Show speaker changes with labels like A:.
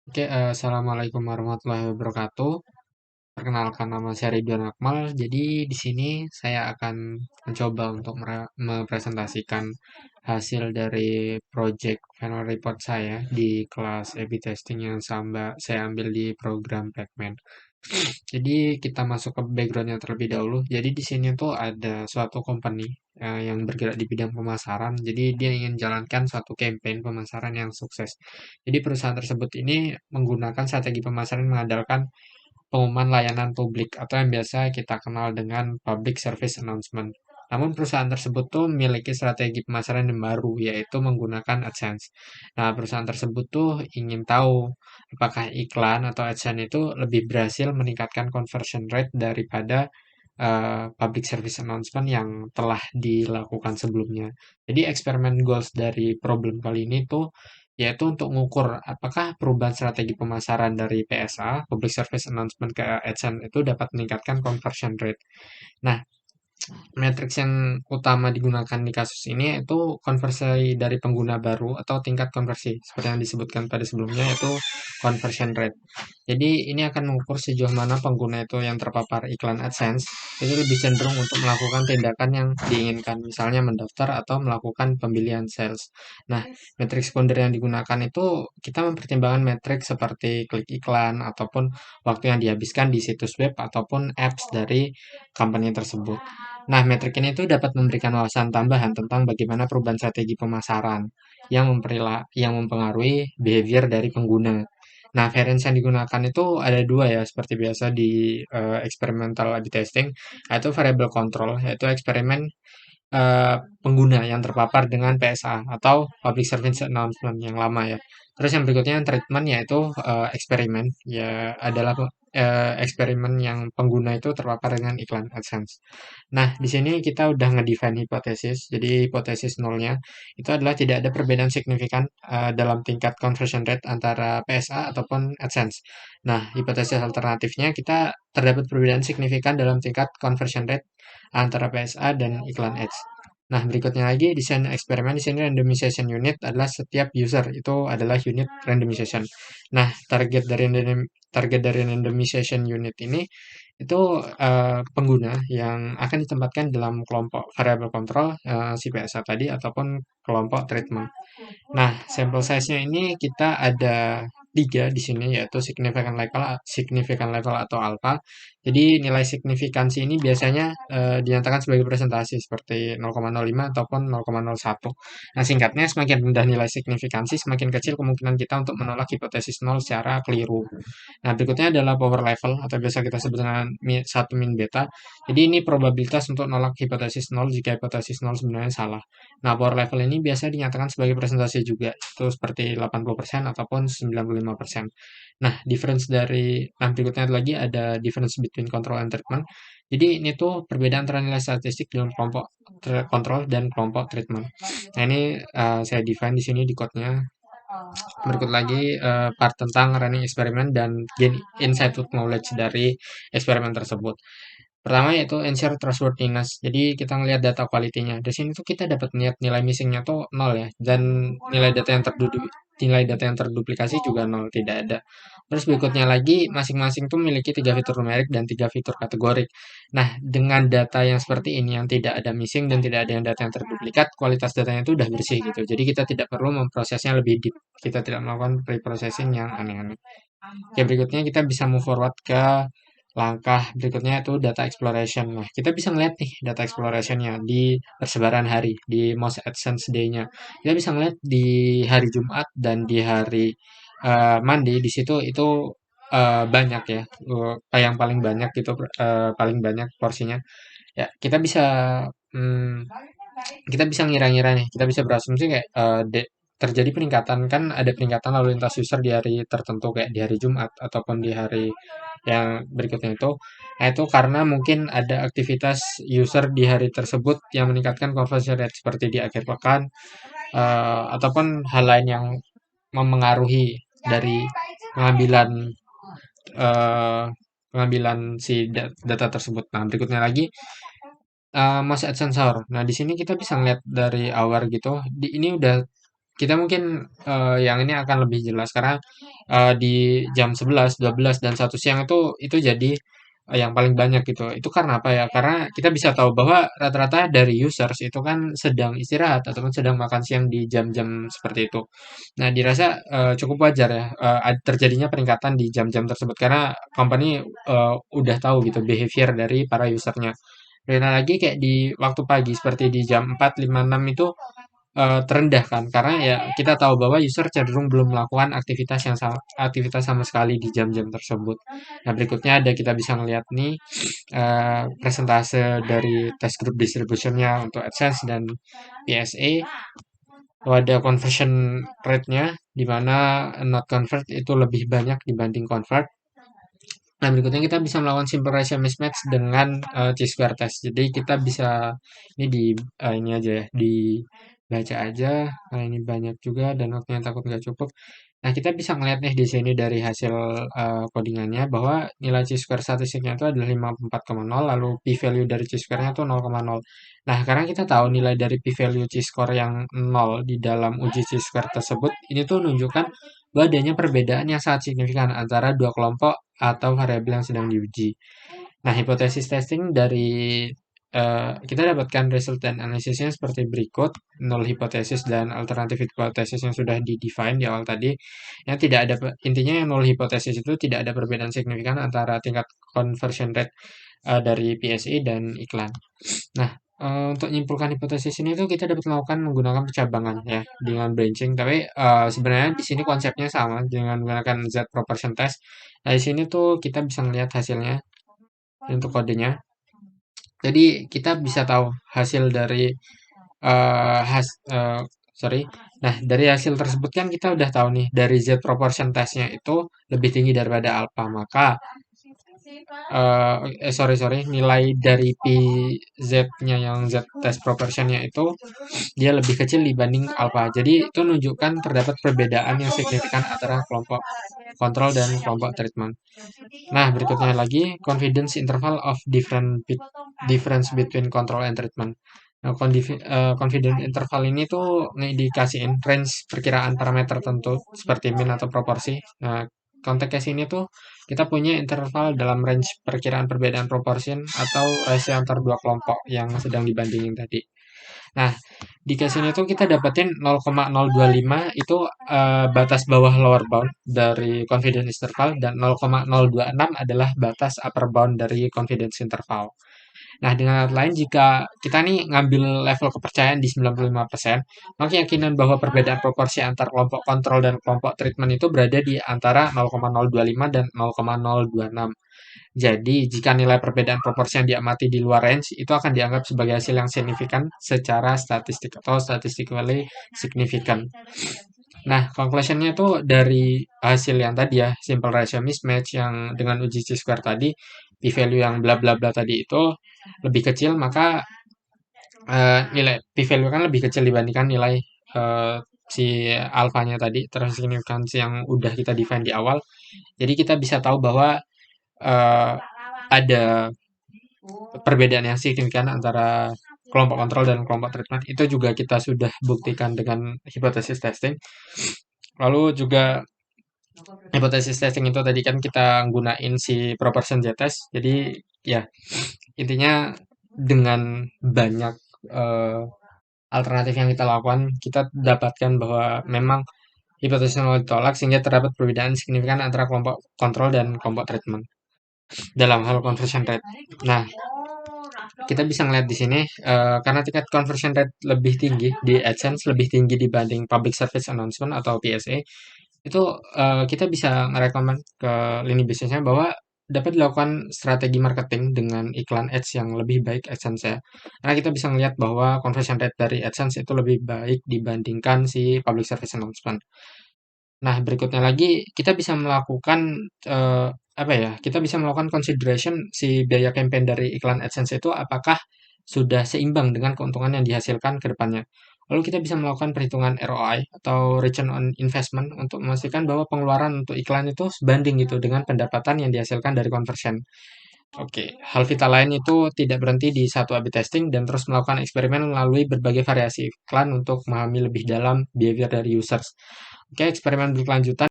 A: Oke, assalamualaikum warahmatullahi wabarakatuh. Perkenalkan nama saya Ridwan Akmal. Jadi di sini saya akan mencoba untuk mempresentasikan hasil dari project final report saya di kelas A/B testing yang saya ambil di program Pacman. Jadi kita masuk ke backgroundnya terlebih dahulu. Jadi di sini tuh ada suatu company yang bergerak di bidang pemasaran. Jadi dia ingin jalankan suatu campaign pemasaran yang sukses. Jadi perusahaan tersebut ini menggunakan strategi pemasaran mengandalkan pengumuman layanan publik atau yang biasa kita kenal dengan public service announcement. Namun perusahaan tersebut tuh memiliki strategi pemasaran yang baru, yaitu menggunakan AdSense. Nah, perusahaan tersebut tuh ingin tahu apakah iklan atau AdSense itu lebih berhasil meningkatkan conversion rate daripada public service announcement yang telah dilakukan sebelumnya. Jadi eksperimen goals dari problem kali ini tuh yaitu untuk mengukur apakah perubahan strategi pemasaran dari PSA, Public Service Announcement ke AdSense itu dapat meningkatkan conversion rate. Nah, matriks yang utama digunakan di kasus ini yaitu konversi dari pengguna baru atau tingkat konversi seperti yang disebutkan pada sebelumnya yaitu conversion rate. Jadi ini akan mengukur sejauh mana pengguna itu yang terpapar iklan AdSense itu lebih cenderung untuk melakukan tindakan yang diinginkan, misalnya mendaftar atau melakukan pembelian sales. Nah, metrik sekunder yang digunakan itu kita mempertimbangkan metrik seperti klik iklan ataupun waktu yang dihabiskan di situs web ataupun apps dari company tersebut. Nah, metrik ini tuh dapat memberikan wawasan tambahan tentang bagaimana perubahan strategi pemasaran yang mempengaruhi behavior dari pengguna. Nah, variance yang digunakan itu ada dua ya, seperti biasa di experimental A/B testing, yaitu variable control, yaitu eksperimen pengguna yang terpapar dengan PSA atau Public Service Announcement yang lama ya. Terus yang berikutnya yang treatment yaitu eksperimen ya adalah eksperimen yang pengguna itu terpapar dengan iklan AdSense. Nah, di sini kita udah ngedefine hipotesis. Jadi hipotesis nolnya itu adalah tidak ada perbedaan signifikan dalam tingkat conversion rate antara PSA ataupun AdSense. Nah, hipotesis alternatifnya kita terdapat perbedaan signifikan dalam tingkat conversion rate antara PSA dan iklan ads. Nah, berikutnya lagi desain eksperimen di sini randomization unit adalah setiap user itu adalah unit randomization. Nah, target dari randomization unit ini itu pengguna yang akan ditempatkan dalam kelompok variable control si PSA tadi ataupun kelompok treatment. Nah, sampel size-nya ini kita ada tiga di sini yaitu significant level atau alpha. Jadi nilai signifikansi ini biasanya dinyatakan sebagai presentasi seperti 0,05 ataupun 0,01. Nah, singkatnya semakin rendah nilai signifikansi, semakin kecil kemungkinan kita untuk menolak hipotesis nol secara keliru. Nah, berikutnya adalah power level atau biasa kita sebut dengan 1 min beta. Jadi ini probabilitas untuk nolak hipotesis nol jika hipotesis nol sebenarnya salah. Nah, power level ini biasa dinyatakan sebagai presentasi juga, itu seperti 80% ataupun 95%. Nah, berikutnya lagi ada difference between control and treatment. Jadi ini tuh perbedaan antara nilai statistik dalam kelompok kontrol dan kelompok treatment. Nah, ini saya define di sini di code-nya. Berikut lagi part tentang running eksperimen dan gain insight knowledge dari eksperimen tersebut. Pertama yaitu ensure trustworthiness. Jadi kita ngelihat data quality-nya. Di sini tuh kita dapat lihat nilai missing-nya tuh nol ya, dan nilai data yang terduplikasi juga nol, tidak ada. Terus berikutnya lagi, masing-masing tuh memiliki tiga fitur numerik dan tiga fitur kategorik. Nah, dengan data yang seperti ini yang tidak ada missing dan tidak ada yang data yang terduplikat, kualitas datanya itu udah bersih gitu. Jadi kita tidak perlu memprosesnya lebih deep. Kita tidak melakukan pre-processing yang aneh-aneh. Oke, berikutnya kita bisa move forward ke langkah berikutnya itu data exploration. Nah, kita bisa ngeliat nih data explorationnya di persebaran hari, di most AdSense day-nya. Kita bisa ngeliat di hari Jumat dan di hari Monday, di situ itu banyak ya, yang paling banyak gitu, paling banyak porsinya. Ya, hmm, kita bisa ngira-ngira nih, kita bisa berasumsi kayak terjadi peningkatan, kan ada peningkatan lalu lintas user di hari tertentu kayak di hari Jumat ataupun di hari yang berikutnya itu. Nah, itu karena mungkin ada aktivitas user di hari tersebut yang meningkatkan conversion rate seperti di akhir pekan ataupun hal lain yang memengaruhi dari pengambilan eh, pengambilan si data tersebut. Nah, berikutnya lagi Mas AdSense sensor. Nah, di sini kita bisa ngeliat dari hour gitu. Ini udah kita mungkin yang ini akan lebih jelas karena di jam 11, 12 dan 1 siang itu jadi yang paling banyak gitu. Itu karena apa ya? Karena kita bisa tahu bahwa rata-rata dari users itu kan sedang istirahat ataupun sedang makan siang di jam-jam seperti itu. Nah, dirasa cukup wajar ya terjadinya peningkatan di jam-jam tersebut karena company udah tahu gitu behavior dari para usernya. Beda lagi kayak di waktu pagi seperti di jam 4, 5, 6 itu terendah kan karena ya kita tahu bahwa user cenderung belum melakukan aktivitas sama sekali di jam-jam tersebut. Nah, berikutnya ada kita bisa ngelihat nih persentase dari test group distributionnya untuk AdSense dan PSA. Ada conversion rate-nya di mana not convert itu lebih banyak dibanding convert. Nah, berikutnya kita bisa melakukan simple ratio mismatch dengan chi-square test. Jadi kita bisa ini di ini aja ya, dibaca aja. Karena ini banyak juga dan waktunya takut nggak cukup. Nah, kita bisa melihat nih di sini dari hasil codingannya bahwa nilai chi-square statistiknya itu adalah 54,0, lalu p-value dari chi-square-nya itu 0,0. Nah, karena kita tahu nilai dari p-value chi-square yang 0 di dalam uji chi-square tersebut, ini tuh menunjukkan bahwa adanya perbedaan yang sangat signifikan antara dua kelompok atau variabel yang sedang diuji. Nah, hipotesis testing dari kita dapatkan result dan analisisnya seperti berikut. Null hipotesis dan alternatif hipotesis yang sudah di-define di awal tadi. Yang tidak ada intinya yang null hipotesis itu tidak ada perbedaan signifikan antara tingkat conversion rate dari PSI dan iklan. Nah, untuk menyimpulkan hipotesis ini tuh kita dapat melakukan menggunakan percabangan ya dengan branching. Tapi sebenarnya di sini konsepnya sama dengan menggunakan Z proportion test. Nah, di sini tuh kita bisa melihat hasilnya untuk kodenya. Jadi kita bisa tahu hasil dari eh, has eh, sorry. Nah, dari hasil tersebut kan kita udah tahu nih dari Z proportion testnya itu lebih tinggi daripada alpha. Maka sorry sorry nilai dari PZ-nya yang Z test proportionnya itu dia lebih kecil dibanding alpha. Jadi itu menunjukkan terdapat perbedaan yang signifikan antara kelompok kontrol dan kelompok treatment. Nah, berikutnya lagi confidence interval of difference between control and treatment. Nah, confidence interval ini tuh ngindikasiin range perkiraan parameter tertentu seperti mean atau proporsi. Nah, konteksnya sini tuh kita punya interval dalam range perkiraan perbedaan proporsi atau rasio antar dua kelompok yang sedang dibandingin tadi. Nah, di case ini tuh kita dapetin 0,025 itu batas bawah lower bound dari confidence interval dan 0,026 adalah batas upper bound dari confidence interval. Nah, dengan kata lain, jika kita nih ngambil level kepercayaan di 95%, maka keyakinan bahwa perbedaan proporsi antar kelompok kontrol dan kelompok treatment itu berada di antara 0,025 dan 0,026. Jadi, jika nilai perbedaan proporsi yang diamati di luar range, itu akan dianggap sebagai hasil yang signifikan secara statistik atau statistically significant. Nah, conclusionnya tuh dari hasil yang tadi ya, simple ratio mismatch yang dengan uji chi-square tadi, p-value yang bla bla bla tadi itu lebih kecil, maka nilai p-value kan lebih kecil dibandingkan nilai eh, si alfanya tadi, terus signifikansi yang udah kita define di awal. Jadi kita bisa tahu bahwa eh, ada perbedaan yang signifikan antara kelompok kontrol dan kelompok treatment. Itu juga kita sudah buktikan dengan hipotesis testing. Lalu juga hipotesis testing itu tadi kan kita gunain si proportion z-test. Jadi ya intinya dengan banyak eh, alternatif yang kita lakukan, kita dapatkan bahwa memang hipotesis yang ditolak sehingga terdapat perbedaan signifikan antara kelompok kontrol dan kelompok treatment dalam hal conversion rate. Nah, kita bisa ngeliat di sini karena tingkat conversion rate lebih tinggi di AdSense lebih tinggi dibanding public service announcement atau PSA itu kita bisa merekomend ke lini bisnisnya bahwa dapat dilakukan strategi marketing dengan iklan ads yang lebih baik AdSense ya. Karena kita bisa melihat bahwa conversion rate dari AdSense itu lebih baik dibandingkan si public service announcement. Nah, berikutnya lagi kita bisa melakukan apa ya? Kita bisa melakukan consideration si biaya campaign dari iklan AdSense itu apakah sudah seimbang dengan keuntungan yang dihasilkan ke depannya. Lalu kita bisa melakukan perhitungan ROI atau return on investment untuk memastikan bahwa pengeluaran untuk iklan itu sebanding gitu dengan pendapatan yang dihasilkan dari conversion. Oke, hal vital lain itu tidak berhenti di satu A/B testing dan terus melakukan eksperimen melalui berbagai variasi iklan untuk memahami lebih dalam behavior dari users. Oke, eksperimen berkelanjutan